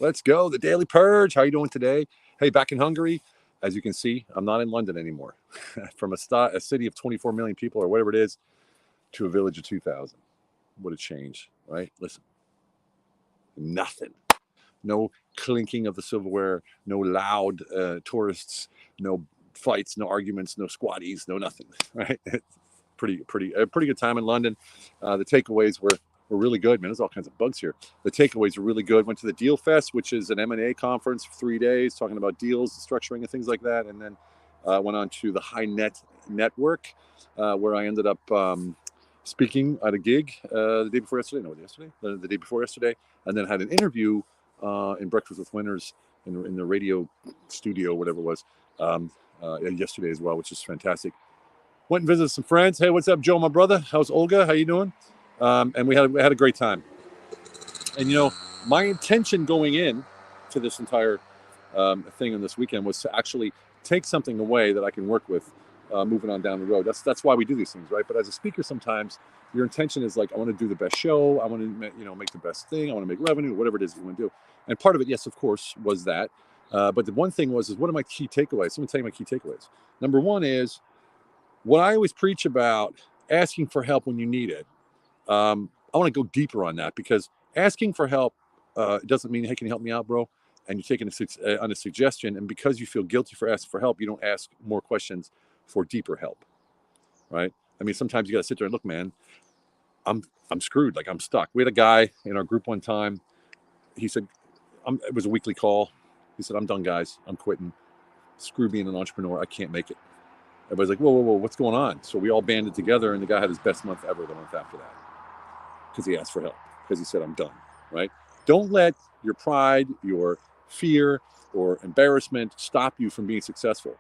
Let's go. The Daily Purge. How you doing today? Hey, back in Hungary, as you can see, I'm not in London anymore. From a city of 24 million people or whatever it is to a village of 2,000. What a change, right? Listen, nothing. No clinking of the silverware, no loud tourists, no fights, no arguments, no squatties, no nothing, right? Pretty good time in London. The takeaways were really good, man. There's all kinds of bugs here. The takeaways were really good. Went to the Deal Fest, which is an M&A conference for 3 days, talking about deals, structuring, and things like that. And then went on to the High Net Network, where I ended up speaking at a gig the day before yesterday. No, yesterday? The day before yesterday. And then had an interview in Breakfast with Winners in the radio studio, whatever it was, yesterday as well, which is fantastic. Went and visited some friends. Hey, what's up, Joe, my brother? How's Olga? How you doing? And we had a great time. And, you know, my intention going in to this entire thing on this weekend was to actually take something away that I can work with moving on down the road. That's why we do these things, right? But as a speaker, sometimes your intention is like, I want to do the best show. I want to, make the best thing. I want to make revenue, whatever it is you want to do. And part of it, yes, of course, was that. But the one thing was what are my key takeaways? Let me tell you my key takeaways. Number one is what I always preach about asking for help when you need it. I want to go deeper on that because asking for help doesn't mean, hey, can you help me out, bro? And you're taking on a suggestion. And because you feel guilty for asking for help, you don't ask more questions for deeper help, right? I mean, sometimes you got to sit there and look, man, I'm screwed. Like I'm stuck. We had a guy in our group one time. He said, it was a weekly call. He said, I'm done, guys. I'm quitting. Screw being an entrepreneur. I can't make it. Everybody's like, whoa, what's going on? So we all banded together, and the guy had his best month ever the month after that because he asked for help, because he said, I'm done, right? Don't let your pride, your fear, or embarrassment stop you from being successful.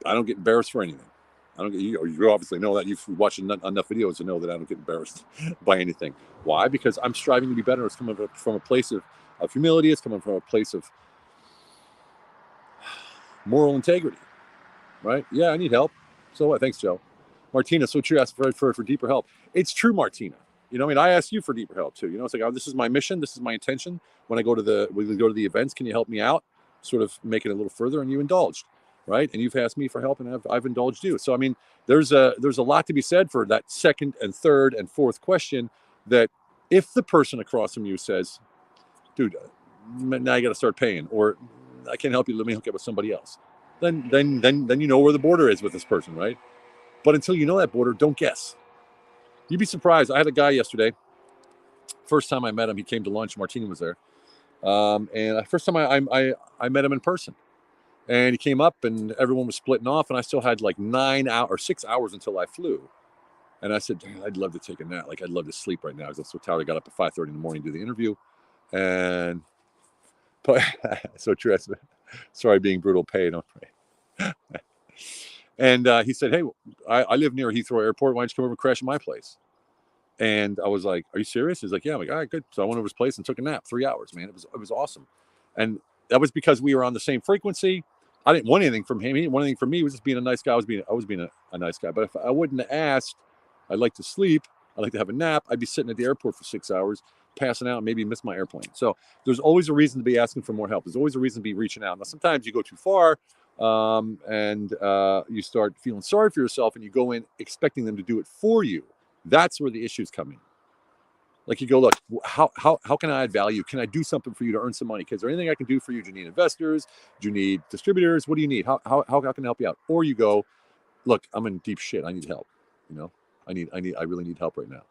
I don't get embarrassed for anything. You obviously know that. You've watched enough videos to know that I don't get embarrassed by anything. Why? Because I'm striving to be better. It's coming from a place of humility. It's coming from a place of moral integrity, right? Yeah, I need help. So what? Thanks, Joe. Martina, so true. Ask for deeper help. It's true, Martina. I ask you for deeper help too. It's like, oh, this is my mission. This is my intention. When we go to the events, can you help me out? Sort of make it a little further, and you indulged, right? And you've asked me for help, and I've indulged you. So I mean, there's a lot to be said for that second and third and fourth question. That if the person across from you says, "Dude, now you got to start paying," or "I can't help you. Let me hook up with somebody else," then you know where the border is with this person, right? But until you know that border, don't guess. You'd be surprised. I had a guy yesterday. First time I met him, he came to lunch. Martina was there, and first time I met him in person. And he came up, and everyone was splitting off, and I still had like 6 hours until I flew. And I said, I'd love to take a nap. Like, I'd love to sleep right now because I'm so tired. I got up at 5:30 in the morning to do the interview. And so true. Sorry, being brutal. Pay, don't pray. And he said, hey, I live near Heathrow Airport. Why don't you come over and crash at my place? And I was like, are you serious? He's like, yeah. I'm like, all right, good. So I went over to his place and took a nap. 3 hours, man. It was awesome. And that was because we were on the same frequency. I didn't want anything from him. He didn't want anything from me. He was just being a nice guy. I was being a nice guy. But if I wouldn't have asked, I'd like to sleep, I'd like to have a nap, I'd be sitting at the airport for 6 hours, passing out, and maybe miss my airplane. So there's always a reason to be asking for more help. There's always a reason to be reaching out. Now, sometimes you go too far, and you start feeling sorry for yourself, and you go in expecting them to do it for you. That's where the issues come in. Like you go, look, how can I add value? Can I do something for you to earn some money? Is there anything I can do for you? Do you need investors? Do you need distributors? What do you need? How can I help you out? Or you go, look, I'm in deep shit. I need help. I really need help right now.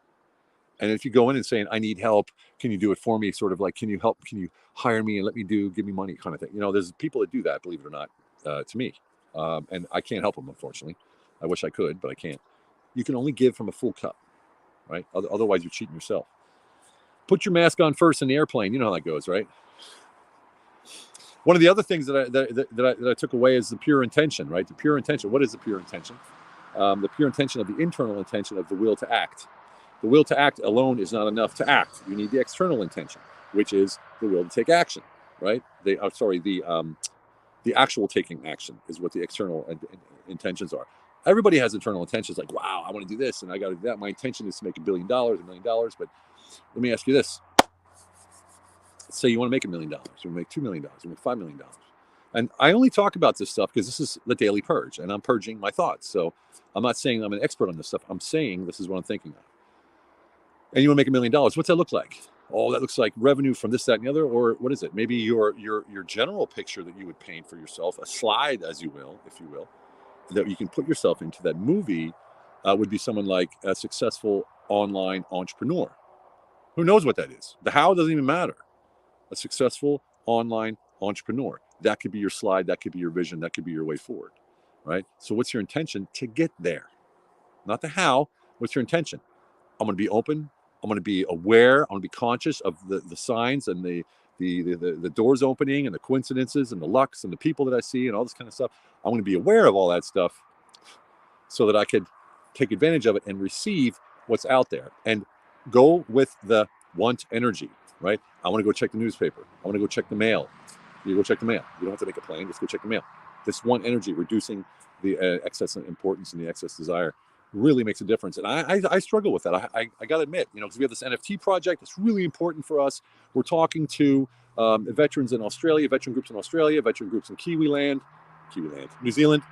And if you go in and saying, I need help, can you do it for me? Sort of like, can you help? Can you hire me and give me money kind of thing? There's people that do that, believe it or not, to me. And I can't help them, unfortunately. I wish I could, but I can't. You can only give from a full cup, right? Otherwise, you're cheating yourself. Put your mask on first in the airplane. You know how that goes, right? One of the other things that I took away is the pure intention, right? The pure intention. What is the pure intention? The pure intention of the internal intention of the will to act. The will to act alone is not enough to act. You need the external intention, which is the will to take action, right? The actual taking action is what the external intentions are. Everybody has internal intentions like, wow, I want to do this and I got to do that. My intention is to make $1 billion, $1 million. But let me ask you this. say you want to make $1 million, you want to make $2 million, you want to make $5 million. And I only talk about this stuff because this is the Daily Purge, and I'm purging my thoughts. So I'm not saying I'm an expert on this stuff. I'm saying this is what I'm thinking of. And you want to make $1 million. What's that look like? Oh, that looks like revenue from this, that, and the other. Or what is it? Maybe your general picture that you would paint for yourself, a slide, as you will, if you will, that you can put yourself into that movie would be someone like a successful online entrepreneur. Who knows what that is? The how doesn't even matter. A successful online entrepreneur. That could be your slide. That could be your vision. That could be your way forward, right? So what's your intention to get there? Not the how. What's your intention? I'm going to be open. I'm going to be aware. I'm going to be conscious of the signs and the doors opening and the coincidences and the lucks and the people that I see and all this kind of stuff. I'm going to be aware of all that stuff so that I could take advantage of it and receive what's out there and go with the want energy, right? I want to go check the newspaper. I want to go check the mail. You go check the mail. You don't have to make a plan. Just go check the mail. This want energy, reducing the excess importance and the excess desire, really makes a difference. And I struggle with that. I got to admit, because we have this NFT project. It's really important for us. We're talking to veterans in Australia, veteran groups in Australia, veteran groups in Kiwiland, New Zealand,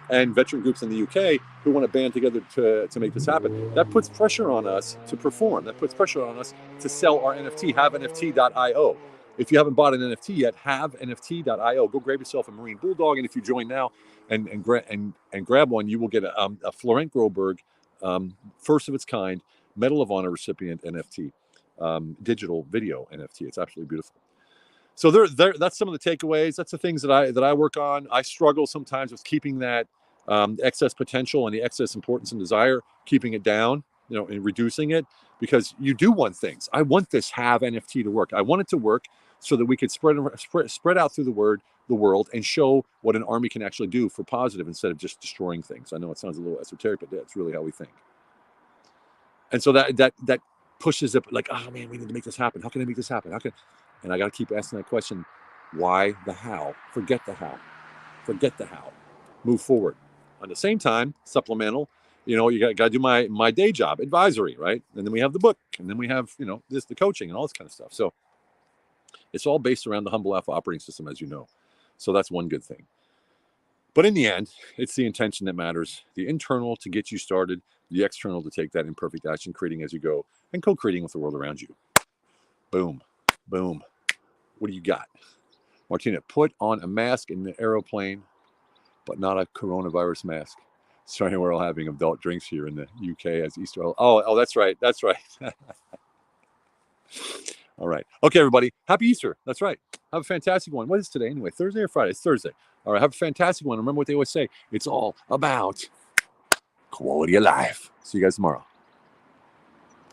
and veteran groups in the UK who want to band together to make this happen. That puts pressure on us to perform. That puts pressure on us to sell our NFT, havenft.io. If you haven't bought an NFT yet, havenft.io. Go grab yourself a Marine Bulldog, and if you join now and grab one, you will get a Florent Groberg, first of its kind, Medal of Honor recipient NFT, digital video NFT. It's absolutely beautiful. So that's some of the takeaways. That's the things that I work on. I struggle sometimes with keeping that excess potential and the excess importance and desire, keeping it down, and reducing it, because you do want things. I want this Have NFT to work. I want it to work so that we could spread out through the world and show what an army can actually do for positive instead of just destroying things. I know it sounds a little esoteric, but that's really how we think. And so that pushes up, like, oh man, we need to make this happen. How can I make this happen? And I got to keep asking that question. Why the how? Forget the how. Forget the how. Move forward. At the same time, supplemental, you got to do my day job, advisory, right? And then we have the book, and then we have, the coaching and all this kind of stuff. So it's all based around the Humble Alpha operating system, as you know. So that's one good thing. But in the end, it's the intention that matters. The internal to get you started, the external to take that imperfect action, creating as you go, and co-creating with the world around you. Boom. Boom. What do you got? Martina, put on a mask in the aeroplane, but not a coronavirus mask. Sorry, we're all having adult drinks here in the UK as Easter. Oh, that's right. That's right. All right. Okay, everybody. Happy Easter. That's right. Have a fantastic one. What is today anyway? Thursday or Friday? It's Thursday. All right. Have a fantastic one. Remember what they always say. It's all about quality of life. See you guys tomorrow.